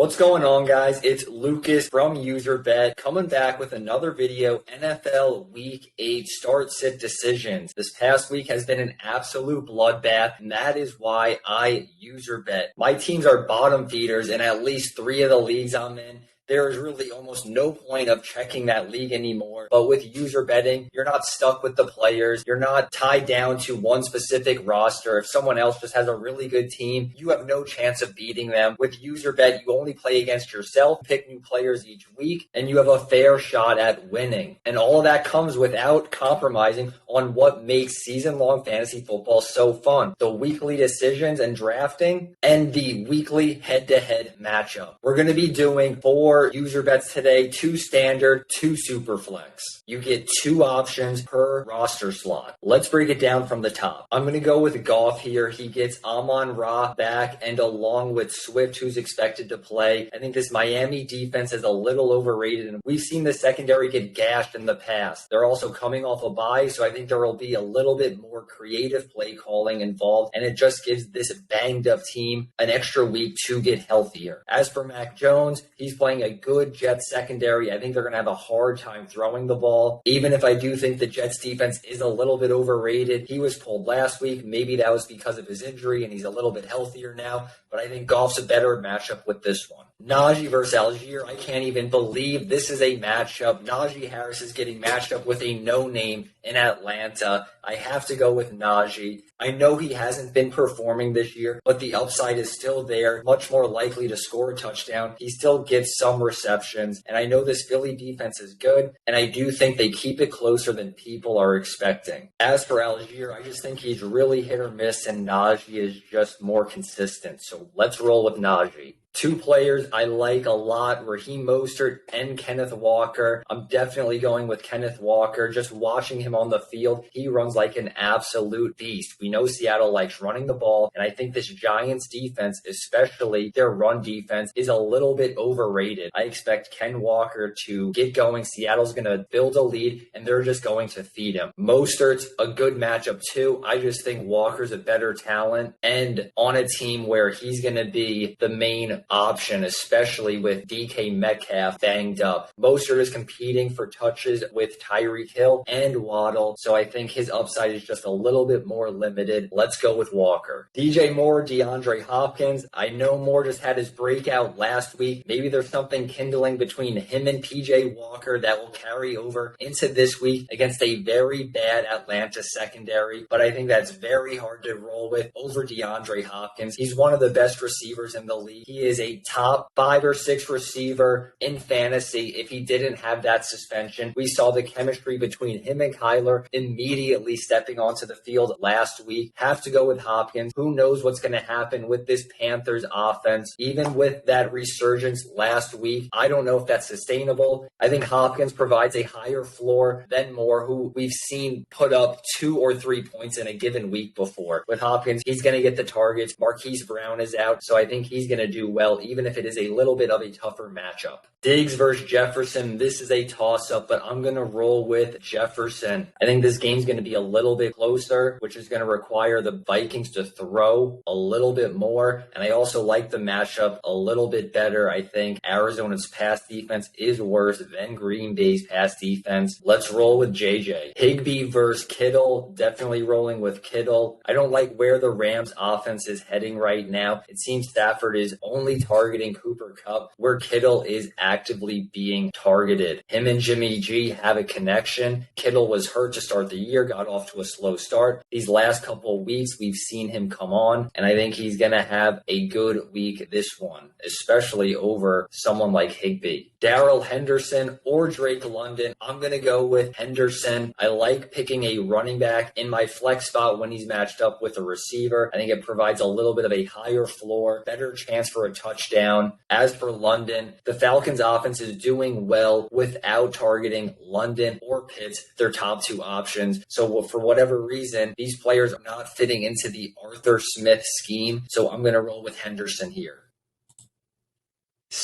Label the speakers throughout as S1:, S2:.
S1: What's going on, guys? It's Lucas from userbet coming back with another video. NFL Week 8 start-sit decisions. This past week has been an absolute bloodbath, and that is why I userbet. My teams are bottom feeders in at least 3 of the leagues I'm in. There is really almost no point of checking that league anymore. But with user betting, you're not stuck with the players. You're not tied down to one specific roster. If someone else just has a really good team, you have no chance of beating them. With user bet, you only play against yourself, pick new players each week, and you have a fair shot at winning. And all of that comes without compromising on what makes season-long fantasy football so fun. The weekly decisions and drafting and the weekly head-to-head matchup. We're going to be doing 4 user bets today, 2 standard, 2 superflex. You get 2 options per roster slot. Let's break it down from the top. I'm going to go with Goff here. He gets Amon-Ra back, and along with Swift, who's expected to play. I think this Miami defense is a little overrated, and we've seen the secondary get gashed in the past. They're also coming off a bye, so I think there will be a little bit more creative play calling involved, and it just gives this banged up team an extra week to get healthier. As for Mac Jones, he's playing a good Jets secondary. I think they're going to have a hard time throwing the ball. Even if I do think the Jets defense is a little bit overrated, he was pulled last week. Maybe that was because of his injury and he's a little bit healthier now, but I think Goff's a better matchup with this one. Najee versus Algier. I can't even believe this is a matchup. Najee Harris is getting matched up with a no-name in Atlanta. I have to go with Najee. I know he hasn't been performing this year, but the upside is still there. Much more likely to score a touchdown. He still gets some receptions, and I know this Philly defense is good, and I do think they keep it closer than people are expecting. As for Algier, I just think he's really hit or miss, and Najee is just more consistent. So let's roll with Najee. 2 players I like a lot, Raheem Mostert and Kenneth Walker. I'm definitely going with Kenneth Walker. Just watching him on the field, he runs like an absolute beast. We know Seattle likes running the ball, and I think this Giants defense, especially their run defense, is a little bit overrated. I expect Ken Walker to get going. Seattle's going to build a lead, and they're just going to feed him. Mostert's a good matchup too. I just think Walker's a better talent, and on a team where he's going to be the main option, especially with DK Metcalf banged up. Mostert is competing for touches with Tyreek Hill and Waddle, so I think his upside is just a little bit more limited. Let's go with Walker. DJ Moore, DeAndre Hopkins. I know Moore just had his breakout last week. Maybe there's something kindling between him and PJ Walker that will carry over into this week against a very bad Atlanta secondary, but I think that's very hard to roll with over DeAndre Hopkins. He's one of the best receivers in the league. He is a top 5 or 6 receiver in fantasy. If he didn't have that suspension, we saw the chemistry between him and Kyler immediately stepping onto the field last week. Have to go with Hopkins. Who knows what's going to happen with this Panthers offense? Even with that resurgence last week, I don't know if that's sustainable. I think Hopkins provides a higher floor than Moore, who we've seen put up 2 or 3 points in a given week before. With Hopkins, he's going to get the targets. Marquise Brown is out, so I think he's going to do well, even if it is a little bit of a tougher matchup. Diggs versus Jefferson. This is a toss-up, but I'm going to roll with Jefferson. I think this game's going to be a little bit closer, which is going to require the Vikings to throw a little bit more. And I also like the matchup a little bit better. I think Arizona's pass defense is worse than Green Bay's pass defense. Let's roll with JJ. Higbee versus Kittle. Definitely rolling with Kittle. I don't like where the Rams offense is heading right now. It seems Stafford is only targeting Cooper Kupp, where Kittle is actively being targeted. Him and Jimmy G have a connection. Kittle was hurt to start the year, got off to a slow start. These last couple of weeks, we've seen him come on, and I think he's going to have a good week this one, especially over someone like Higbee. Darrell Henderson or Drake London. I'm going to go with Henderson. I like picking a running back in my flex spot when he's matched up with a receiver. I think it provides a little bit of a higher floor, better chance for a touchdown. As for London, the Falcons offense is doing well without targeting London or Pitts, their top 2 options. So for whatever reason, these players are not fitting into the Arthur Smith scheme. So I'm going to roll with Henderson here.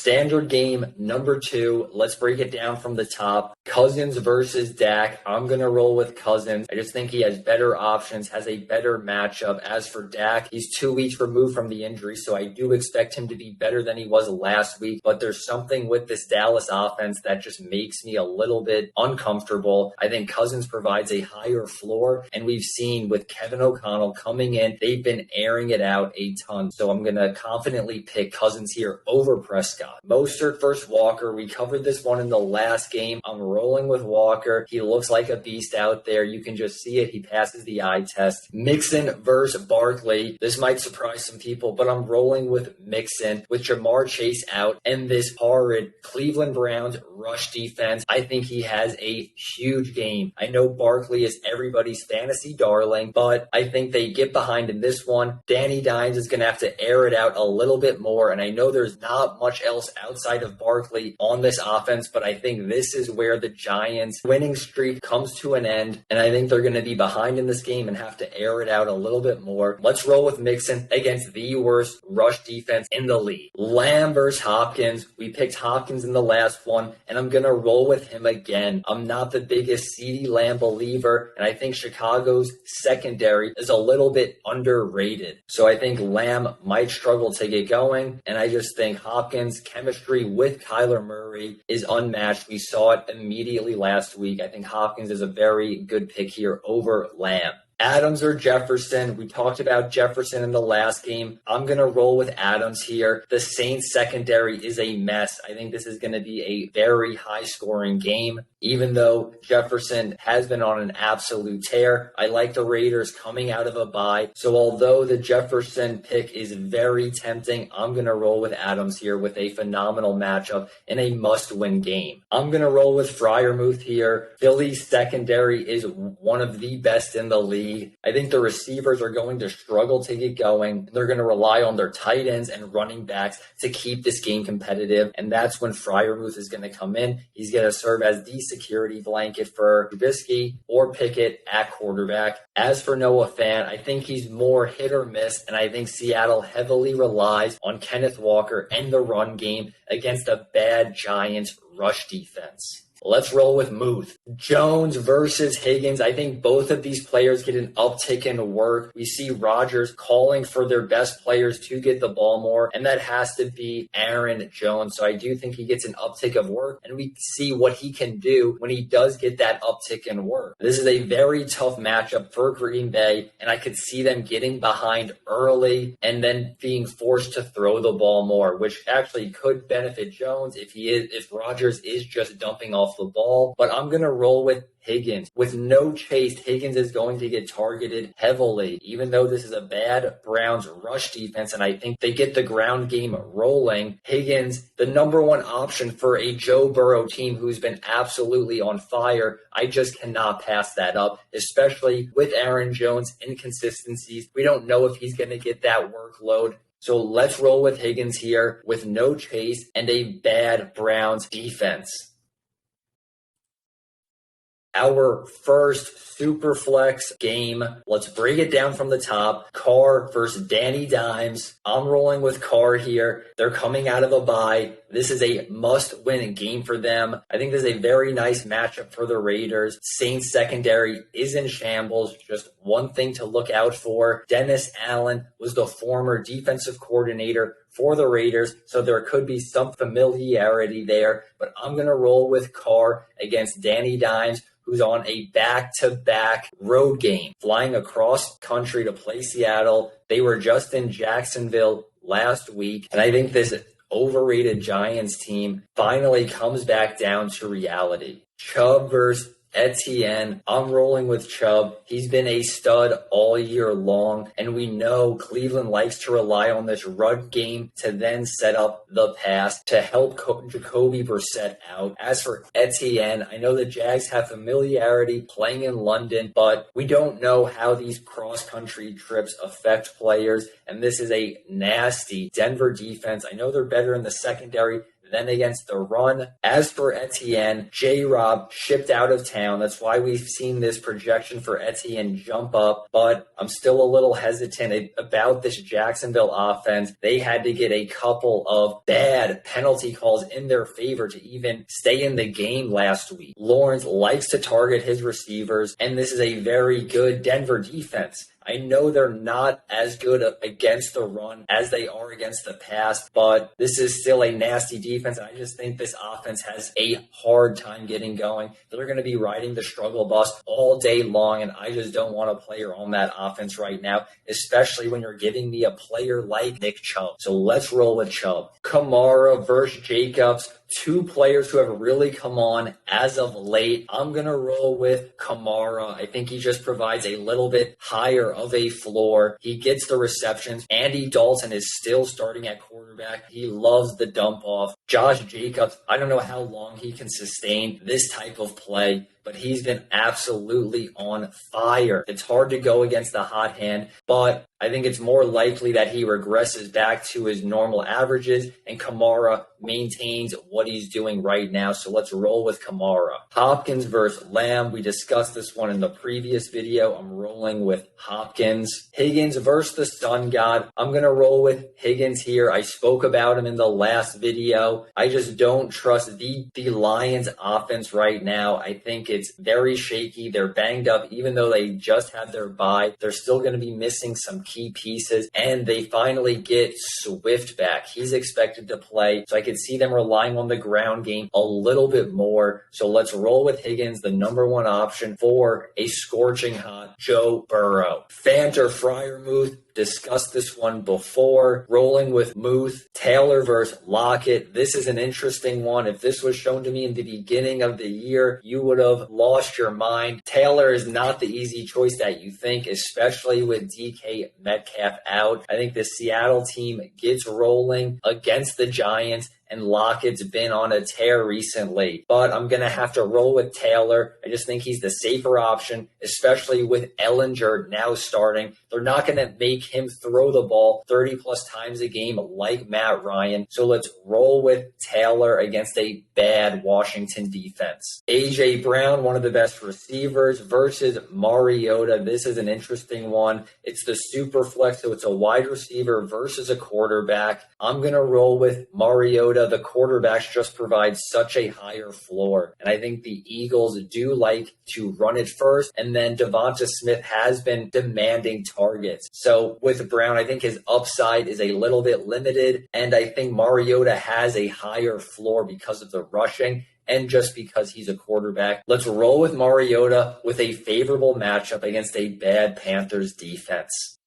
S1: Standard game number 2. Let's break it down from the top. Cousins versus Dak. I'm going to roll with Cousins. I just think he has better options, has a better matchup. As for Dak, he's 2 weeks removed from the injury, so I do expect him to be better than he was last week. But there's something with this Dallas offense that just makes me a little bit uncomfortable. I think Cousins provides a higher floor, and we've seen with Kevin O'Connell coming in, they've been airing it out a ton. So I'm going to confidently pick Cousins here over Prescott. Mostert versus Walker. We covered this one in the last game. I'm rolling with Walker. He looks like a beast out there. You can just see it. He passes the eye test. Mixon versus Barkley. This might surprise some people, but I'm rolling with Mixon with Jamar Chase out and this horrid Cleveland Browns rush defense. I think he has a huge game. I know Barkley is everybody's fantasy darling, but I think they get behind in this one. Danny Dimes is going to have to air it out a little bit more, and I know there's not much else outside of Barkley on this offense, but I think this is where the Giants' winning streak comes to an end, and I think they're going to be behind in this game and have to air it out a little bit more. Let's roll with Mixon against the worst rush defense in the league. Lamb versus Hopkins. We picked Hopkins in the last one, and I'm going to roll with him again. I'm not the biggest CeeDee Lamb believer, and I think Chicago's secondary is a little bit underrated. So I think Lamb might struggle to get going, and I just think Hopkins' chemistry with Kyler Murray is unmatched. We saw it immediately last week. I think Hopkins is a very good pick here over Lamb. Adams or Jefferson. We talked about Jefferson in the last game. I'm going to roll with Adams here. The Saints secondary is a mess. I think this is going to be a very high-scoring game. Even though Jefferson has been on an absolute tear, I like the Raiders coming out of a bye. So although the Jefferson pick is very tempting, I'm going to roll with Adams here with a phenomenal matchup in a must-win game. I'm going to roll with Freiermuth here. Philly's secondary is one of the best in the league. I think the receivers are going to struggle to get going. They're going to rely on their tight ends and running backs to keep this game competitive, and that's when Freiermuth is going to come in. He's going to serve as the security blanket for Trubisky or Pickett at quarterback. As for Noah Fant, I think he's more hit or miss, and I think Seattle heavily relies on Kenneth Walker and the run game against a bad Giants rush defense. Let's roll with Muth. Jones versus Higgins. I think both of these players get an uptick in work. We see Rodgers calling for their best players to get the ball more, and that has to be Aaron Jones. So I do think he gets an uptick of work, and we see what he can do when he does get that uptick in work. This is a very tough matchup for Green Bay, and I could see them getting behind early and then being forced to throw the ball more, which actually could benefit Jones if Rodgers is just dumping off the ball. But I'm going to roll with Higgins. With no Chase, Higgins is going to get targeted heavily, even though this is a bad Browns rush defense, and I think they get the ground game rolling. Higgins, the number one option for a Joe Burrow team who's been absolutely on fire. I just cannot pass that up, especially with Aaron Jones' inconsistencies. We don't know if he's going to get that workload. So let's roll with Higgins here with no Chase and a bad Browns defense. Our first superflex game. Let's break it down from the top. Carr versus Danny Dimes. I'm rolling with Carr here. They're coming out of a bye. This is a must-win game for them. I think this is a very nice matchup for the Raiders. Saints secondary is in shambles. Just one thing to look out for. Dennis Allen was the former defensive coordinator for the Raiders, so there could be some familiarity there. But I'm going to roll with Carr against Danny Dimes, who's on a back-to-back road game, flying across country to play Seattle. They were just in Jacksonville last week, and I think this overrated Giants team finally comes back down to reality. Chubb versus Etienne. I'm rolling with Chubb. He's been a stud all year long, and we know Cleveland likes to rely on this run game to then set up the pass to help Jacoby Brissett out. As for Etienne, I know the Jags have familiarity playing in London, but we don't know how these cross-country trips affect players, and this is a nasty Denver defense. I know they're better in the secondary Then against the run, as for Etienne, J-Rob shipped out of town. That's why we've seen this projection for Etienne jump up, but I'm still a little hesitant about this Jacksonville offense. They had to get a couple of bad penalty calls in their favor to even stay in the game last week. Lawrence likes to target his receivers, and this is a very good Denver defense. I know they're not as good against the run as they are against the pass, but this is still a nasty defense, and I just think this offense has a hard time getting going. They're going to be riding the struggle bus all day long, and I just don't want a player on that offense right now, especially when you're giving me a player like Nick Chubb. So let's roll with Chubb. Kamara versus Jacobs. Two players who have really come on as of late. I'm going to roll with Kamara. I think he just provides a little bit higher of a floor. He gets the receptions. Andy Dalton is still starting at quarterback. He loves the dump off. Josh Jacobs, I don't know how long he can sustain this type of play, but he's been absolutely on fire. It's hard to go against the hot hand, but I think it's more likely that he regresses back to his normal averages and Kamara maintains what he's doing right now. So let's roll with Kamara. Hopkins versus Lamb. We discussed this one in the previous video. I'm rolling with Hopkins. Higgins versus the Sun God. I'm going to roll with Higgins here. I spoke about him in the last video. I just don't trust the Lions offense right now. I think it's very shaky. They're banged up. Even though they just had their bye, they're still going to be missing some key pieces, and they finally get Swift back. He's expected to play, so I could see them relying on the ground game a little bit more. So let's roll with Higgins, the number one option for a scorching hot Joe Burrow. Fant or Freiermuth. Discussed this one before. Rolling with Muth. Taylor versus Lockett. This is an interesting one. If this was shown to me in the beginning of the year, you would have lost your mind. Taylor is not the easy choice that you think, especially with DK Metcalf out. I think the Seattle team gets rolling against the Giants, and Lockett's been on a tear recently. But I'm going to have to roll with Taylor. I just think he's the safer option, especially with Ellinger now starting. They're not going to make him throw the ball 30-plus times a game like Matt Ryan. So let's roll with Taylor against a bad Washington defense. A.J. Brown, one of the best receivers, versus Mariota. This is an interesting one. It's the superflex, so it's a wide receiver versus a quarterback. I'm going to roll with Mariota. The quarterbacks just provide such a higher floor. And I think the Eagles do like to run it first. And then Devonta Smith has been demanding targets. So with Brown, I think his upside is a little bit limited. And I think Mariota has a higher floor because of the rushing and just because he's a quarterback. Let's roll with Mariota with a favorable matchup against a bad Panthers defense.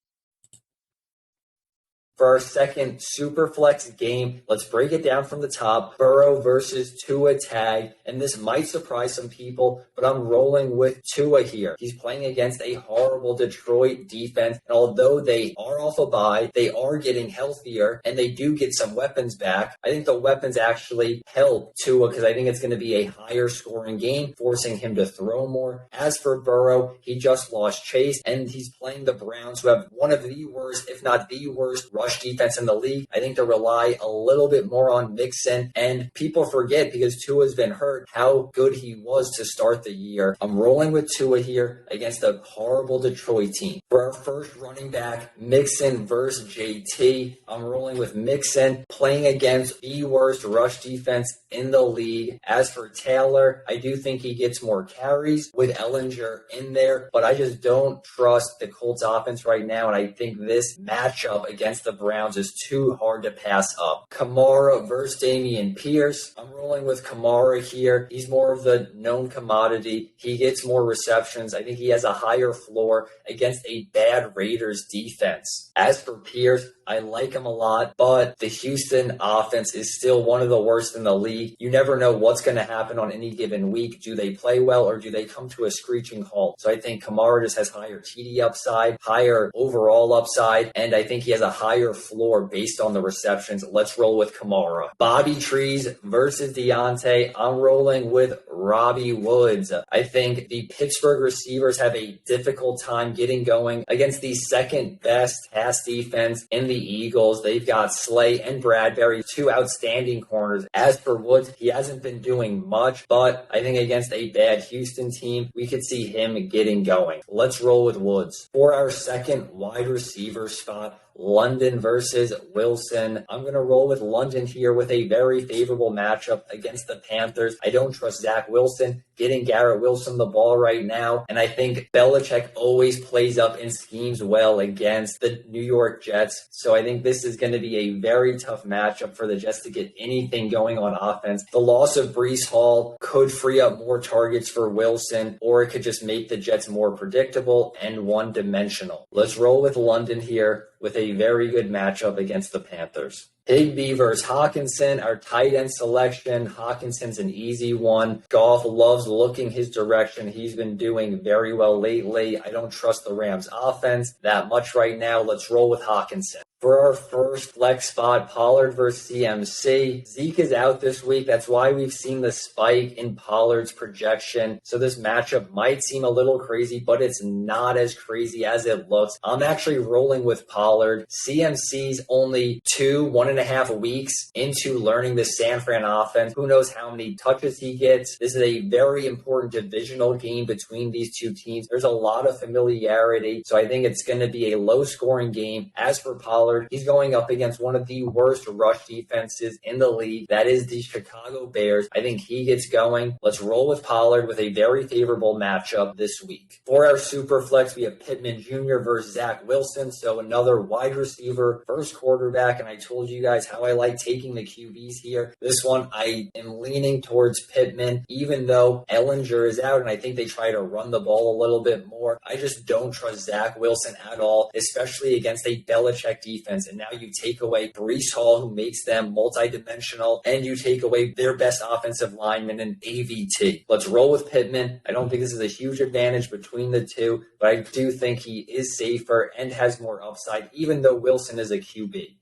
S1: For our second Superflex game, let's break it down from the top. Burrow versus Tua tag, and this might surprise some people, but I'm rolling with Tua here. He's playing against a horrible Detroit defense, and although they are off a bye, they are getting healthier, and they do get some weapons back. I think the weapons actually help Tua because I think it's going to be a higher scoring game, forcing him to throw more. As for Burrow, he just lost Chase, and he's playing the Browns, who have one of the worst, if not the worst, rush defense in the league. I think they rely a little bit more on Mixon, and people forget because Tua's been hurt how good he was to start the year. I'm rolling with Tua here against a horrible Detroit team. For our first running back, Mixon versus JT, I'm rolling with Mixon, playing against the worst rush defense in the league. As for Taylor, I do think he gets more carries with Ellinger in there, but I just don't trust the Colts offense right now, and I think this matchup against the Browns is too hard to pass up. Kamara versus Dameon Pierce. I'm rolling with Kamara here. He's more of the known commodity. He gets more receptions. I think he has a higher floor against a bad Raiders defense. As for Pierce, I like him a lot, but the Houston offense is still one of the worst in the league. You never know what's going to happen on any given week. Do they play well or do they come to a screeching halt? So I think Kamara just has higher TD upside, higher overall upside, and I think he has a higher floor based on the receptions. Let's roll with Kamara. Bobby Trees versus Deontay. I'm rolling with Robbie Woods. I think the Pittsburgh receivers have a difficult time getting going against the second best pass defense in the Eagles. They've got Slay and Bradbury, two outstanding corners. As for Woods, he hasn't been doing much, but I think against a bad Houston team, we could see him getting going. Let's roll with Woods. For our second wide receiver spot, London versus Wilson. I'm going to roll with London here with a very favorable matchup against the Panthers. I don't trust Zach Wilson getting Garrett Wilson the ball right now, and I think Belichick always plays up in schemes well against the New York Jets, so I think this is going to be a very tough matchup for the Jets to get anything going on offense. The loss of Breece Hall could free up more targets for Wilson, or it could just make the Jets more predictable and one-dimensional. Let's roll with London here with a very good matchup against the Panthers. Higbee versus Hawkinson, our tight end selection. Hawkinson's an easy one. Goff loves looking his direction. He's been doing very well lately. I don't trust the Rams offense that much right now. Let's roll with Hawkinson. For our first flex spot, Pollard versus CMC. Zeke is out this week. That's why we've seen the spike in Pollard's projection. So this matchup might seem a little crazy, but it's not as crazy as it looks. I'm actually rolling with Pollard. CMC's only 1.5 weeks into learning the San Fran offense. Who knows how many touches he gets. This is a very important divisional game between these two teams. There's a lot of familiarity, so I think it's going to be a low-scoring game. As for Pollard, he's going up against one of the worst rush defenses in the league. That is the Chicago Bears. I think he gets going. Let's roll with Pollard with a very favorable matchup this week. For our super flex, we have Pittman Jr. versus Zach Wilson. So another wide receiver, first quarterback. And I told you guys how I like taking the QBs here. This one, I am leaning towards Pittman, even though Ellinger is out and I think they try to run the ball a little bit more. I just don't trust Zach Wilson at all, especially against a Belichick defense. And now you take away Breece Hall, who makes them multidimensional, and you take away their best offensive lineman in AVT. Let's roll with Pittman. I don't think this is a huge advantage between the two, but I do think he is safer and has more upside, even though Wilson is a QB.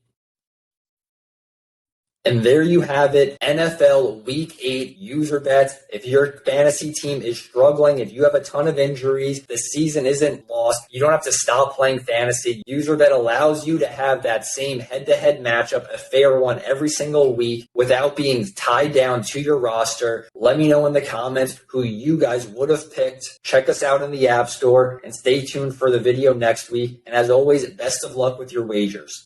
S1: And there you have it, NFL Week 8 user bets. If your fantasy team is struggling, if you have a ton of injuries, the season isn't lost, you don't have to stop playing fantasy. User bet allows you to have that same head-to-head matchup, a fair one every single week without being tied down to your roster. Let me know in the comments who you guys would have picked. Check us out in the App Store and stay tuned for the video next week. And as always, best of luck with your wagers.